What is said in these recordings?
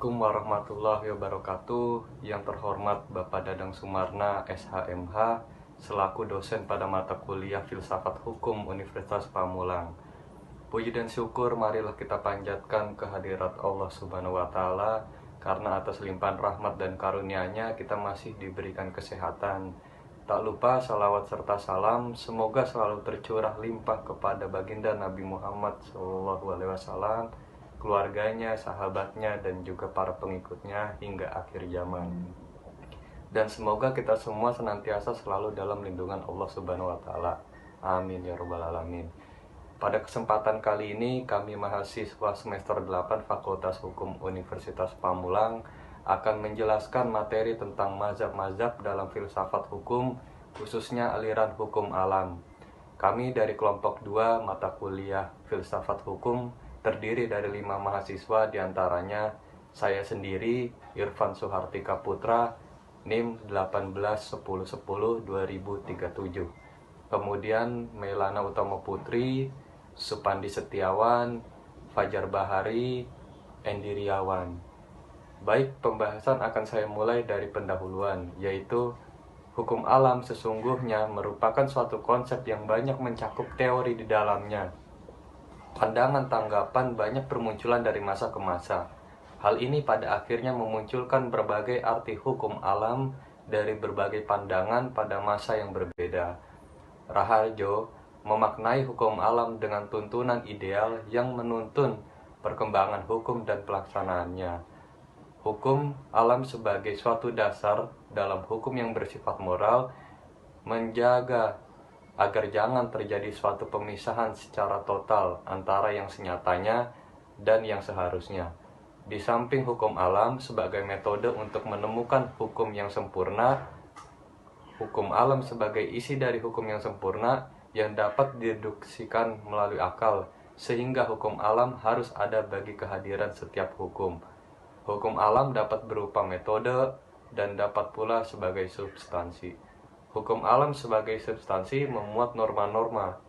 Assalamualaikum warahmatullahi wabarakatuh. Yang terhormat Bapak Dadang Sumarna, SHMH, selaku dosen pada mata kuliah Filsafat Hukum Universitas Pamulang. Puji dan syukur marilah kita panjatkan kehadirat Allah Subhanahu wa Ta'ala, karena atas limpahan rahmat dan karunia-Nya kita masih diberikan kesehatan. Tak lupa salawat serta salam semoga selalu tercurah limpah kepada baginda Nabi Muhammad SAW, keluarganya, sahabatnya, dan juga para pengikutnya hingga akhir zaman. Dan semoga kita semua senantiasa selalu dalam lindungan Allah Subhanahu wa Ta'ala. Amin ya rabbal alamin. Pada kesempatan kali ini kami mahasiswa semester 8 Fakultas Hukum Universitas Pamulang akan menjelaskan materi tentang mazhab-mazhab dalam filsafat hukum, khususnya aliran hukum alam. Kami dari kelompok 2 mata kuliah Filsafat Hukum terdiri dari 5 mahasiswa, diantaranya saya sendiri, Irfan Suhartika Putra, NIM 181010-2037. Kemudian Melana Utama Putri, Supandi Setiawan, Fajar Bahari, Endiriawan. Baik, pembahasan akan saya mulai dari pendahuluan, yaitu hukum alam sesungguhnya merupakan suatu konsep yang banyak mencakup teori di dalamnya. Pandangan tanggapan banyak bermunculan dari masa ke masa. Hal ini pada akhirnya memunculkan berbagai arti hukum alam dari berbagai pandangan pada masa yang berbeda. Raharjo memaknai hukum alam dengan tuntunan ideal yang menuntun perkembangan hukum dan pelaksanaannya. Hukum alam sebagai suatu dasar dalam hukum yang bersifat moral menjaga agar jangan terjadi suatu pemisahan secara total antara yang senyatanya dan yang seharusnya. Di samping hukum alam sebagai metode untuk menemukan hukum yang sempurna, hukum alam sebagai isi dari hukum yang sempurna yang dapat dideduksikan melalui akal, sehingga hukum alam harus ada bagi kehadiran setiap hukum. Hukum alam dapat berupa metode dan dapat pula sebagai substansi. Hukum alam sebagai substansi memuat norma-norma.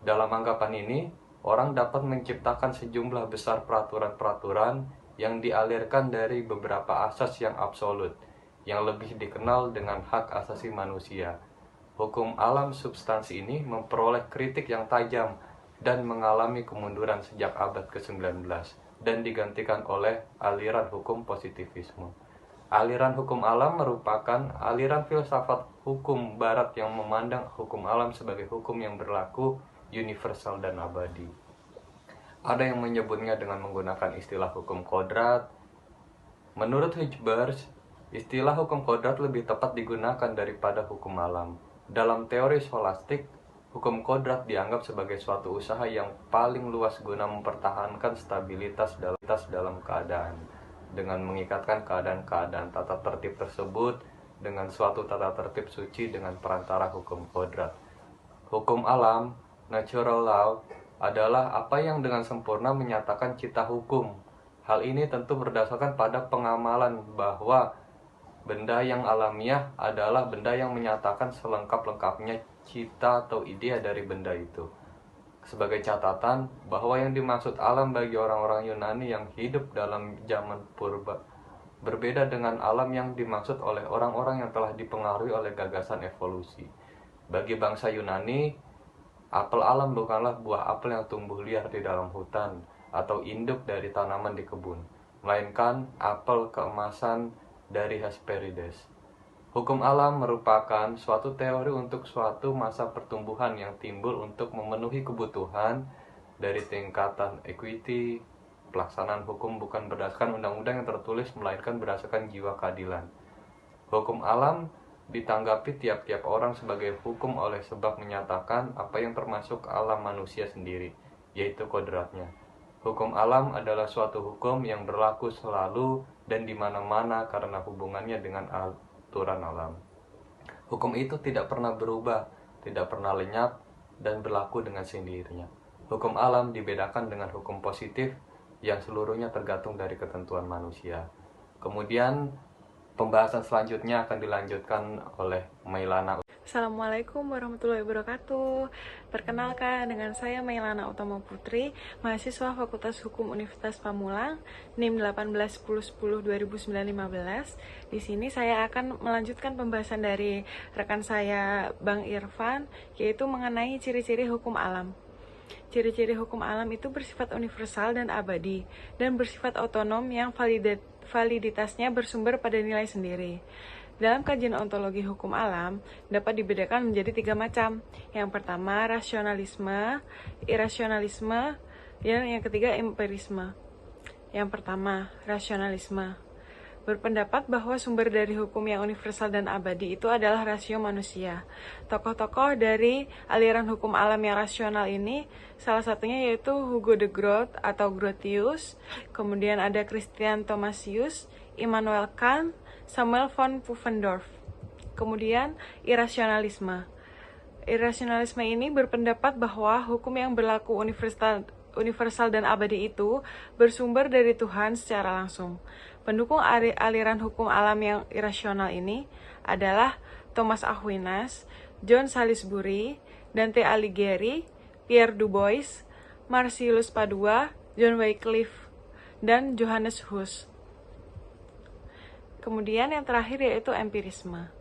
Dalam anggapan ini, orang dapat menciptakan sejumlah besar peraturan-peraturan yang dialirkan dari beberapa asas yang absolut, yang lebih dikenal dengan hak asasi manusia. Hukum alam substansi ini memperoleh kritik yang tajam dan mengalami kemunduran sejak abad ke-19 dan digantikan oleh aliran hukum positivisme. Aliran hukum alam merupakan aliran filsafat hukum barat yang memandang hukum alam sebagai hukum yang berlaku, universal, dan abadi. Ada yang menyebutnya dengan menggunakan istilah hukum kodrat. Menurut Hilbert, istilah hukum kodrat lebih tepat digunakan daripada hukum alam. Dalam teori scholastik, hukum kodrat dianggap sebagai suatu usaha yang paling luas guna mempertahankan stabilitas dalam keadaan, dengan mengikatkan keadaan-keadaan tata tertib tersebut dengan suatu tata tertib suci dengan perantara hukum kodrat. Hukum alam, natural law, adalah apa yang dengan sempurna menyatakan cita hukum. Hal ini tentu berdasarkan pada pengamalan bahwa benda yang alamiah adalah benda yang menyatakan selengkap-lengkapnya cita atau ide dari benda itu. Sebagai catatan, bahwa yang dimaksud alam bagi orang-orang Yunani yang hidup dalam zaman purba berbeda dengan alam yang dimaksud oleh orang-orang yang telah dipengaruhi oleh gagasan evolusi. Bagi bangsa Yunani, apel alam bukanlah buah apel yang tumbuh liar di dalam hutan atau induk dari tanaman di kebun, melainkan apel keemasan dari Hesperides. Hukum alam merupakan suatu teori untuk suatu masa pertumbuhan yang timbul untuk memenuhi kebutuhan dari tingkatan equity. Pelaksanaan hukum bukan berdasarkan undang-undang yang tertulis, melainkan berdasarkan jiwa keadilan. Hukum alam ditanggapi tiap-tiap orang sebagai hukum oleh sebab menyatakan apa yang termasuk alam manusia sendiri, yaitu kodratnya. Hukum alam adalah suatu hukum yang berlaku selalu dan di mana-mana karena hubungannya dengan aturan alam. Hukum itu tidak pernah berubah, tidak pernah lenyap, dan berlaku dengan sendirinya. Hukum alam dibedakan dengan hukum positif yang seluruhnya tergantung dari ketentuan manusia. Kemudian Pembahasan selanjutnya akan dilanjutkan oleh Mailana. Assalamualaikum warahmatullahi wabarakatuh. Perkenalkan, dengan saya Mailana Utama Putri, mahasiswa Fakultas Hukum Universitas Pamulang, NIM 1810102015. Di sini saya akan melanjutkan pembahasan dari rekan saya Bang Irfan, yaitu mengenai ciri-ciri hukum alam. Ciri-ciri hukum alam itu bersifat universal dan abadi, dan bersifat otonom yang validitasnya bersumber pada nilai sendiri. Dalam kajian ontologi hukum alam, dapat dibedakan menjadi 3 macam. Yang pertama, rasionalisme, irasionalisme, dan yang ketiga, empirisme. Yang pertama, rasionalisme. Berpendapat bahwa sumber dari hukum yang universal dan abadi itu adalah rasio manusia. Tokoh-tokoh dari aliran hukum alam yang rasional ini, salah satunya yaitu Hugo de Groot atau Grotius, kemudian ada Christian Thomasius, Immanuel Kant, Samuel von Pufendorf. Kemudian irasionalisme. Irasionalisme ini berpendapat bahwa hukum yang berlaku universal dan abadi itu bersumber dari Tuhan secara langsung. Pendukung aliran hukum alam yang irasional ini adalah Thomas Aquinas, John Salisbury, Dante Alighieri, Pierre Du Bois, Marcellus Padua, John Wycliffe, dan Johannes Huss. Kemudian yang terakhir yaitu empirisme.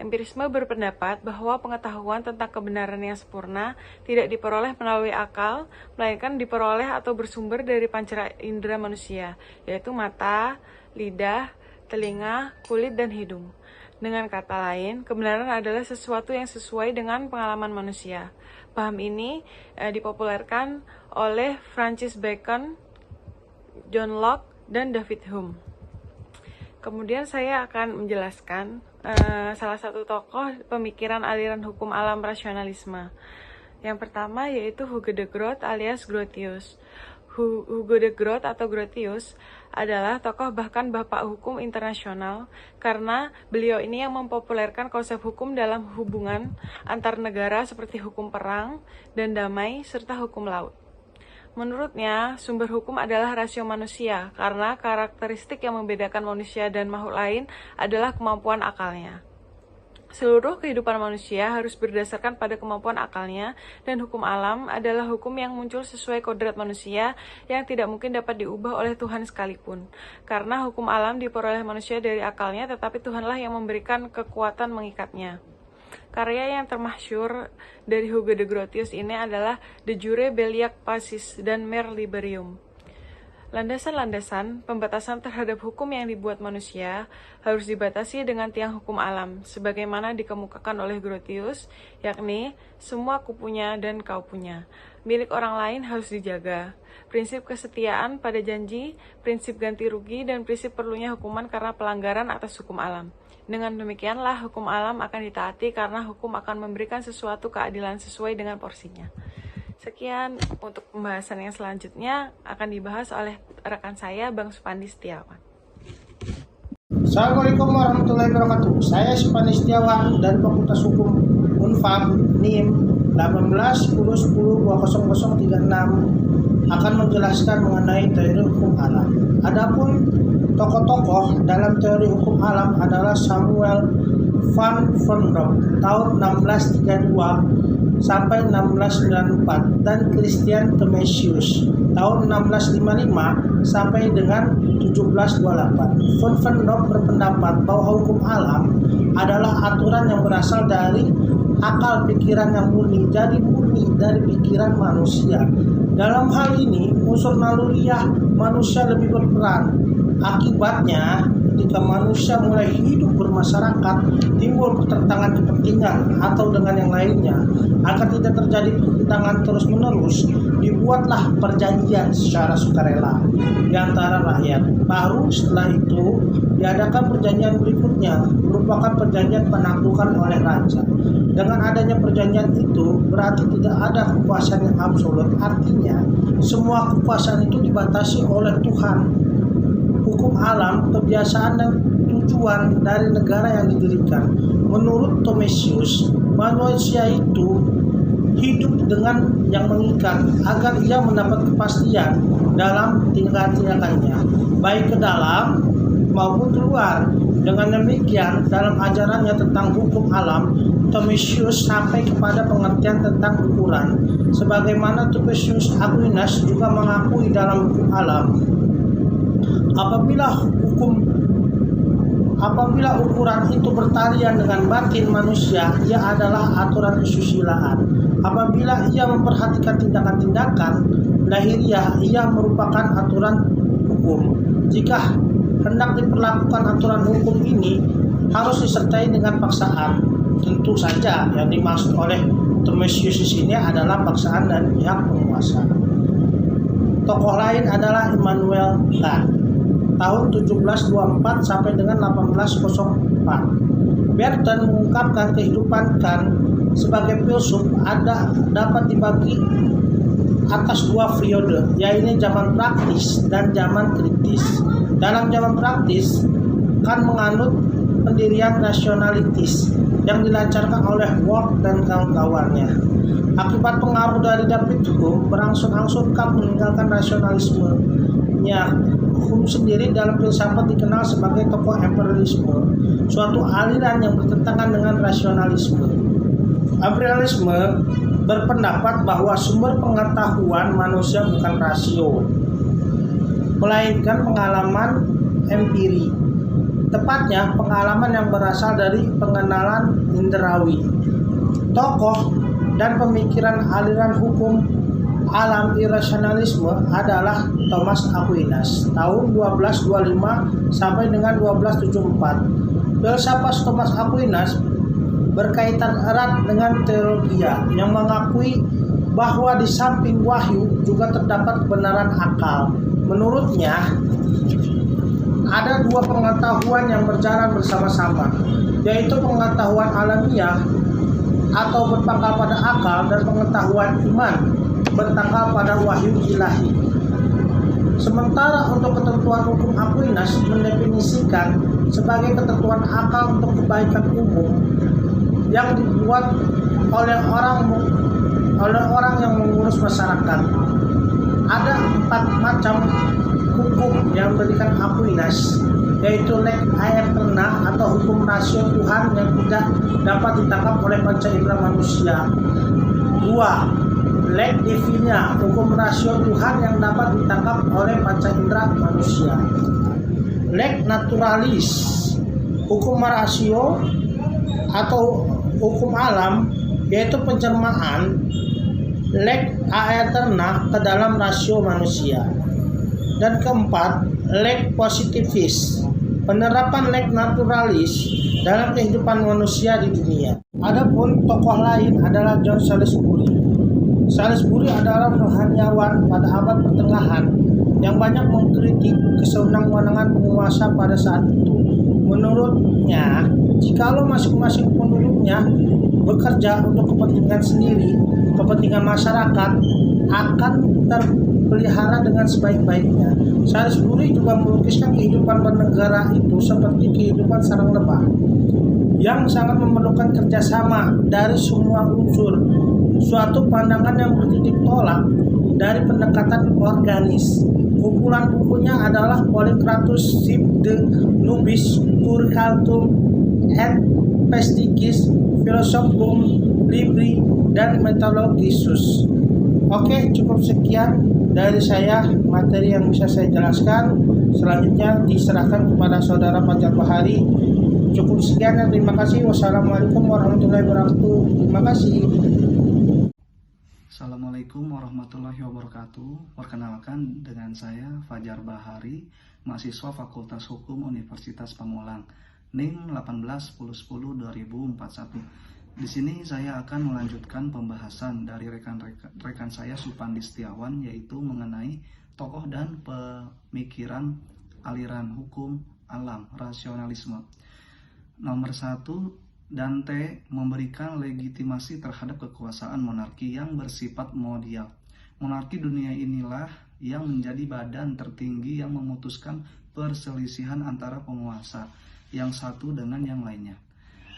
Empirisme berpendapat bahwa pengetahuan tentang kebenaran yang sempurna tidak diperoleh melalui akal, melainkan diperoleh atau bersumber dari panca indera manusia, yaitu mata, lidah, telinga, kulit, dan hidung. Dengan kata lain, kebenaran adalah sesuatu yang sesuai dengan pengalaman manusia. Paham ini dipopulerkan oleh Francis Bacon, John Locke, dan David Hume. Kemudian saya akan menjelaskan salah satu tokoh pemikiran aliran hukum alam rasionalisme. Yang pertama yaitu Hugo de Groot alias Grotius. Hugo de Groot atau Grotius adalah tokoh bahkan bapak hukum internasional karena beliau ini yang mempopulerkan konsep hukum dalam hubungan antar negara seperti hukum perang dan damai serta hukum laut. Menurutnya, sumber hukum adalah rasio manusia, karena karakteristik yang membedakan manusia dan makhluk lain adalah kemampuan akalnya. Seluruh kehidupan manusia harus berdasarkan pada kemampuan akalnya, dan hukum alam adalah hukum yang muncul sesuai kodrat manusia yang tidak mungkin dapat diubah oleh Tuhan sekalipun. Karena hukum alam diperoleh manusia dari akalnya, tetapi Tuhanlah yang memberikan kekuatan mengikatnya. Karya yang termasyhur dari Hugo de Grotius ini adalah De Jure Belliac Pacis dan Mer Liberum. Landasan-landasan pembatasan terhadap hukum yang dibuat manusia harus dibatasi dengan tiang hukum alam, sebagaimana dikemukakan oleh Grotius, yakni semua aku punya dan kau punya. Milik orang lain harus dijaga. Prinsip kesetiaan pada janji, prinsip ganti rugi, dan prinsip perlunya hukuman karena pelanggaran atas hukum alam. Dengan demikianlah hukum alam akan ditaati karena hukum akan memberikan sesuatu keadilan sesuai dengan porsinya. Sekian untuk pembahasan yang selanjutnya akan dibahas oleh rekan saya Bang Supandi Setiawan. Assalamualaikum warahmatullahi wabarakatuh. Saya Supandi Setiawan dari Fakultas Hukum Unfam NIM 1810102036 akan menjelaskan mengenai teori hukum alam. Adapun tokoh-tokoh dalam teori hukum alam adalah Samuel van Pufendorf tahun 1632 sampai 1694 dan Christian Thomasius tahun 1655 sampai dengan 1728. Van Pufendorf berpendapat bahwa hukum alam adalah aturan yang berasal dari akal pikiran yang murni, jadi murni dari pikiran manusia. Dalam hal ini, unsur naluriah manusia lebih berperan. Akibatnya, ketika manusia mulai hidup bermasyarakat, timbul pertentangan kepentingan atau dengan yang lainnya. Agar tidak terjadi pertentangan terus-menerus, dibuatlah perjanjian secara sukarela di antara rakyat. Baru setelah itu, diadakan perjanjian berikutnya, merupakan perjanjian penaklukan oleh raja. Dengan adanya perjanjian itu, berarti tidak ada kekuasaan yang absolut. Artinya, semua kekuasaan itu dibatasi oleh Tuhan. Hukum alam, kebiasaan dan tujuan dari negara yang didirikan. Menurut Thomasius, manusia itu hidup dengan yang mengikat agar ia mendapat kepastian dalam tindakan-tindakannya, baik ke dalam maupun keluar. Dengan demikian, dalam ajarannya tentang hukum alam, Thomasius sampai kepada pengertian tentang ukuran. Sebagaimana Thomas Aquinas juga mengakui dalam hukum alam, apabila ukuran itu bertalian dengan batin manusia, ia adalah aturan kesusilaan. Apabila ia memperhatikan tindakan-tindakan lahiriah, ia merupakan aturan hukum. Jika hendak diperlakukan aturan hukum ini, harus disertai dengan paksaan. Tentu saja yang dimaksud oleh Thomasius di sini adalah paksaan dari pihak penguasa. Tokoh lain adalah Immanuel Kant, tahun 1724 sampai dengan 1804. Berton mengungkapkan kehidupan Kant sebagai filsuf dapat dibagi atas dua periode, yaitu zaman praktis dan zaman kritis. Dalam zaman praktis, Kant menganut pendirian rasionalitis yang dilancarkan oleh Ward dan kawan-kawannya. Akibat pengaruh dari David Hume, berangsur-angsur Kant meninggalkan rasionalismenya. Hume sendiri dalam filsafat dikenal sebagai tokoh empirisme, suatu aliran yang bertentangan dengan rasionalisme. Empirisme berpendapat bahwa sumber pengetahuan manusia bukan rasio, melainkan pengalaman empiri. Tepatnya pengalaman yang berasal dari pengenalan indrawi. Tokoh dan pemikiran aliran hukum alam irasionalisme adalah Thomas Aquinas, tahun 1225 sampai dengan 1274. Filsafat Thomas Aquinas berkaitan erat dengan teologi yang mengakui bahwa di samping wahyu juga terdapat kebenaran akal. Menurutnya, ada dua pengetahuan yang berjalan bersama-sama, yaitu pengetahuan alamiah atau berpangkal pada akal dan pengetahuan iman bertangkal pada wahyu ilahi. Sementara untuk ketentuan hukum Aquinas mendefinisikan sebagai ketentuan akal untuk kebaikan umum yang dibuat oleh orang yang mengurus masyarakat. Ada 4 macam hukum yang diberikan Aquinas, yaitu lex aeterna atau hukum rasio Tuhan yang tidak dapat ditangkap oleh panca indera manusia. 2. Lex divina, hukum rasio Tuhan yang dapat ditangkap oleh panca indera manusia. Lex naturalis, hukum rasio atau hukum alam, yaitu pencermaan lex aeterna ke dalam rasio manusia. Dan keempat, lex positivis, penerapan lex naturalis dalam kehidupan manusia di dunia. Adapun tokoh lain adalah John Salisbury. Salisbury adalah rohaniawan pada abad pertengahan yang banyak mengkritik kesewenang-wenangan penguasa pada saat itu. Menurutnya, jikalau masing-masing penduduknya bekerja untuk kepentingan sendiri, kepentingan masyarakat akan terpelihara dengan sebaik-baiknya. Salisbury juga melukiskan kehidupan bernegara itu seperti kehidupan sarang lebah yang sangat memerlukan kerjasama dari semua unsur, suatu pandangan yang bertitik tolak dari pendekatan organis. Kumpulan bukunya adalah Polycratus Sib de Nubis Curriculum et Pestigis Philosophum Libri dan Metalogisus. Oke, cukup sekian dari saya materi yang bisa saya jelaskan. Selanjutnya diserahkan kepada saudara Fajar Bahari. Cukup sekian dan terima kasih. Wassalamualaikum warahmatullahi wabarakatuh. Terima kasih. Assalamualaikum warahmatullahi wabarakatuh. Perkenalkan dengan saya Fajar Bahari, mahasiswa Fakultas Hukum Universitas Pamulang, NIM 18/10/10/2041. Di sini saya akan melanjutkan pembahasan dari rekan saya Supandi Setiawan, yaitu mengenai tokoh dan pemikiran aliran hukum alam rasionalisme. Nomor 1, Dante memberikan legitimasi terhadap kekuasaan monarki yang bersifat mondial. Monarki dunia inilah yang menjadi badan tertinggi yang memutuskan perselisihan antara penguasa yang satu dengan yang lainnya.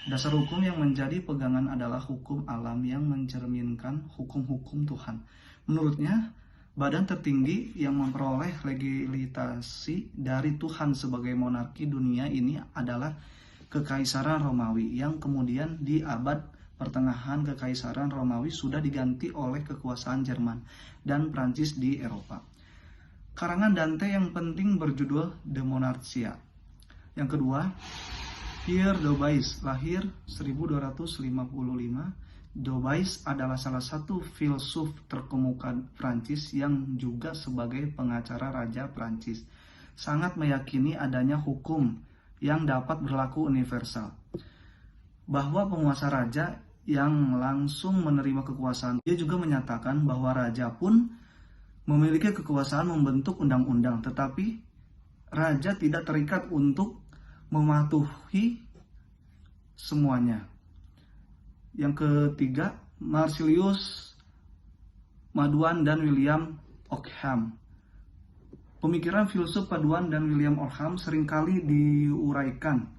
Dasar hukum yang menjadi pegangan adalah hukum alam yang mencerminkan hukum-hukum Tuhan. Menurutnya, Badan tertinggi yang memperoleh legitimasi dari Tuhan sebagai monarki dunia ini adalah Kekaisaran Romawi, yang kemudian di abad pertengahan Kekaisaran Romawi sudah diganti oleh kekuasaan Jerman dan Prancis di Eropa. Karangan Dante yang penting berjudul De Monarchia. Yang kedua, Pierre Dobbais, lahir 1255. Dobbais adalah salah satu filsuf terkemuka Prancis yang juga sebagai pengacara Raja Prancis. Sangat meyakini adanya hukum yang dapat berlaku universal, bahwa penguasa raja yang langsung menerima kekuasaan. Dia juga menyatakan bahwa raja pun memiliki kekuasaan membentuk undang-undang, tetapi raja tidak terikat untuk mematuhi semuanya. Yang ketiga, Marsilius Maduan dan William Ockham. Pemikiran filsuf Paduan dan William Ockham seringkali diuraikan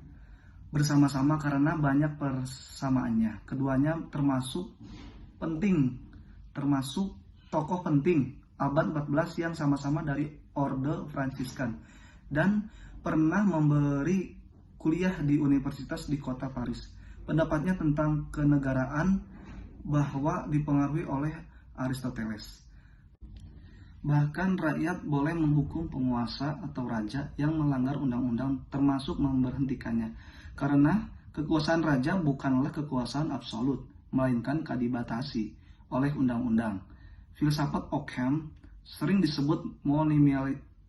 bersama-sama karena banyak persamaannya. Keduanya termasuk tokoh penting abad 14 yang sama-sama dari Orde Fransiskan dan pernah memberi kuliah di universitas di kota Paris. Pendapatnya tentang kenegaraan bahwa dipengaruhi oleh Aristoteles. Bahkan rakyat boleh menghukum penguasa atau raja yang melanggar undang-undang, termasuk memberhentikannya. Karena kekuasaan raja bukanlah kekuasaan absolut, melainkan dibatasi oleh undang-undang. Filsafat Ockham sering disebut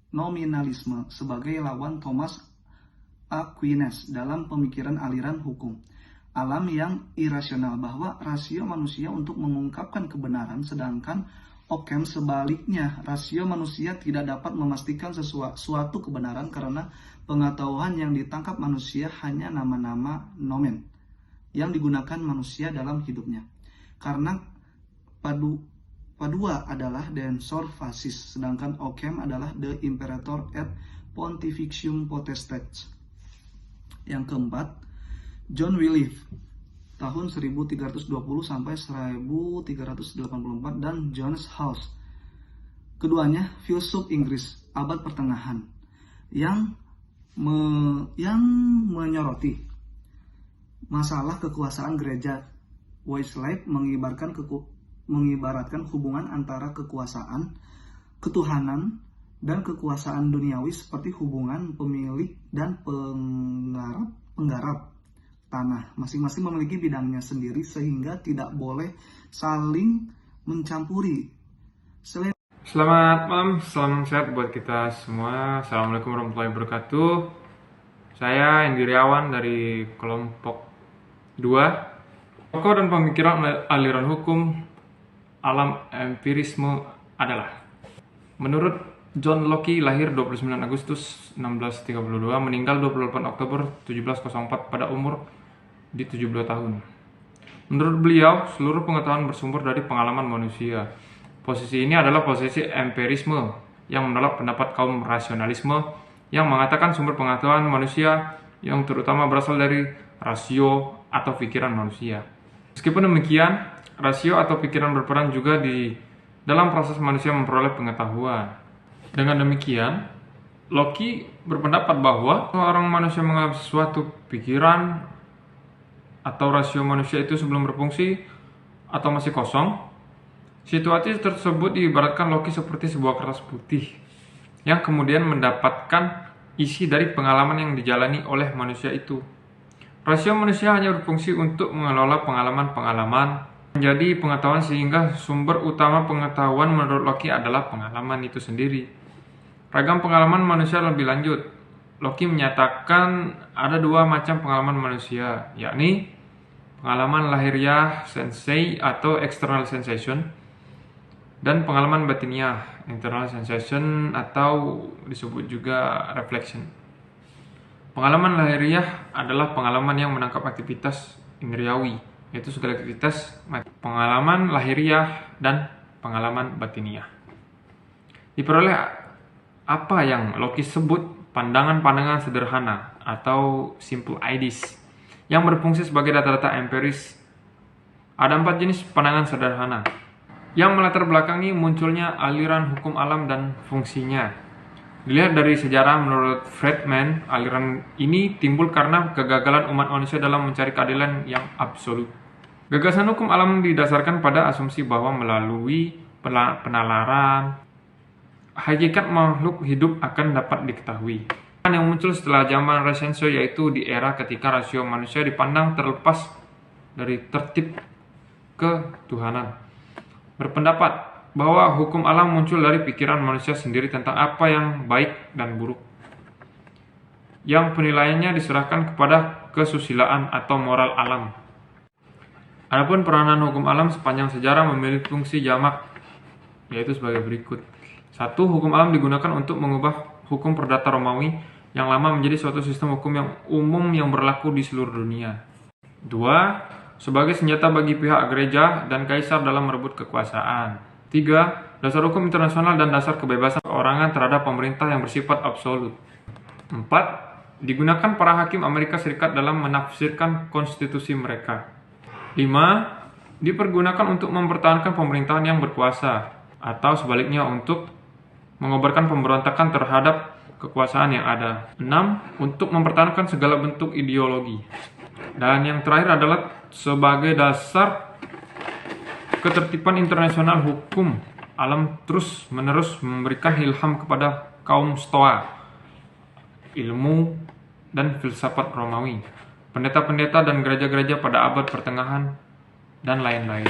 nominalisme sebagai lawan Thomas Aquinas dalam pemikiran aliran hukum alam yang irasional, bahwa rasio manusia untuk mengungkapkan kebenaran, sedangkan Ockham sebaliknya, rasio manusia tidak dapat memastikan suatu kebenaran karena pengetahuan yang ditangkap manusia hanya nama-nama nomen yang digunakan manusia dalam hidupnya. Karena Padua adalah Densor Fascis, sedangkan Ockham adalah The Imperator et Pontificium Potestas. Yang keempat, John Wycliffe tahun 1320 sampai 1384 dan Johannes Huss. Keduanya filsuf Inggris abad pertengahan yang menyoroti masalah kekuasaan gereja. Wycliffe mengibaratkan hubungan antara kekuasaan, ketuhanan, dan kekuasaan duniawi seperti hubungan pemilik dan penggarap tanah. Masing-masing memiliki bidangnya sendiri sehingga tidak boleh saling mencampuri. Selamat malam, salam sehat buat kita semua. Assalamualaikum warahmatullahi wabarakatuh. Saya Indriawan dari kelompok 2. Tokoh dan pemikiran aliran hukum alam empirisme adalah: menurut John Locke, lahir 29 Agustus 1632, meninggal 28 Oktober 1704 pada umur di 72 tahun. Menurut beliau, seluruh pengetahuan bersumber dari pengalaman manusia. Posisi ini adalah posisi empirisme yang menolak pendapat kaum rasionalisme yang mengatakan sumber pengetahuan manusia yang terutama berasal dari rasio atau pikiran manusia. Meskipun demikian, rasio atau pikiran berperan juga di dalam proses manusia memperoleh pengetahuan. Dengan demikian, Locke berpendapat bahwa seorang manusia mengalami sesuatu pikiran atau rasio manusia itu sebelum berfungsi atau masih kosong. Situasi tersebut diibaratkan Locke seperti sebuah kertas putih yang kemudian mendapatkan isi dari pengalaman yang dijalani oleh manusia itu. Rasio manusia hanya berfungsi untuk mengelola pengalaman-pengalaman menjadi pengetahuan, sehingga sumber utama pengetahuan menurut Locke adalah pengalaman itu sendiri. Ragam pengalaman manusia lebih lanjut. Locke menyatakan ada dua macam pengalaman manusia, yakni pengalaman lahiriah sensei atau external sensation dan pengalaman batiniah internal sensation atau disebut juga reflection. Pengalaman lahiriah adalah pengalaman yang menangkap aktivitas indriawi, yaitu segala aktivitas. Pengalaman lahiriah dan pengalaman batiniah diperoleh apa yang Locke sebut pandangan-pandangan sederhana atau simple ideas yang berfungsi sebagai data-data empiris. Ada 4 jenis pandangan sederhana. yang melatar belakangi munculnya aliran hukum alam dan fungsinya. Dilihat dari sejarah, menurut Friedman, aliran ini timbul karena kegagalan umat manusia dalam mencari keadilan yang absolut. Gagasan hukum alam didasarkan pada asumsi bahwa melalui penalaran, hakikat makhluk hidup akan dapat diketahui. Yang muncul setelah zaman Renaissance yaitu di era ketika rasio manusia dipandang terlepas dari tertib ketuhanan. Berpendapat bahwa hukum alam muncul dari pikiran manusia sendiri tentang apa yang baik dan buruk, yang penilaiannya diserahkan kepada kesusilaan atau moral alam. Adapun peranan hukum alam sepanjang sejarah memiliki fungsi jamak, yaitu sebagai berikut. 1. Hukum alam digunakan untuk mengubah hukum perdata Romawi yang lama menjadi suatu sistem hukum yang umum yang berlaku di seluruh dunia. 2. Sebagai senjata bagi pihak gereja dan kaisar dalam merebut kekuasaan. 3. Dasar hukum internasional dan dasar kebebasan perorangan terhadap pemerintah yang bersifat absolut. 4. Digunakan para hakim Amerika Serikat dalam menafsirkan konstitusi mereka. 5. Dipergunakan untuk mempertahankan pemerintahan yang berkuasa, atau sebaliknya untuk mengobarkan pemberontakan terhadap kekuasaan yang ada. 6. Untuk mempertahankan segala bentuk ideologi. Dan yang terakhir adalah sebagai dasar ketertiban internasional. Hukum alam terus-menerus memberikan ilham kepada kaum Stoa, ilmu dan filsafat Romawi, pendeta-pendeta dan gereja-gereja pada abad pertengahan, dan lain-lain.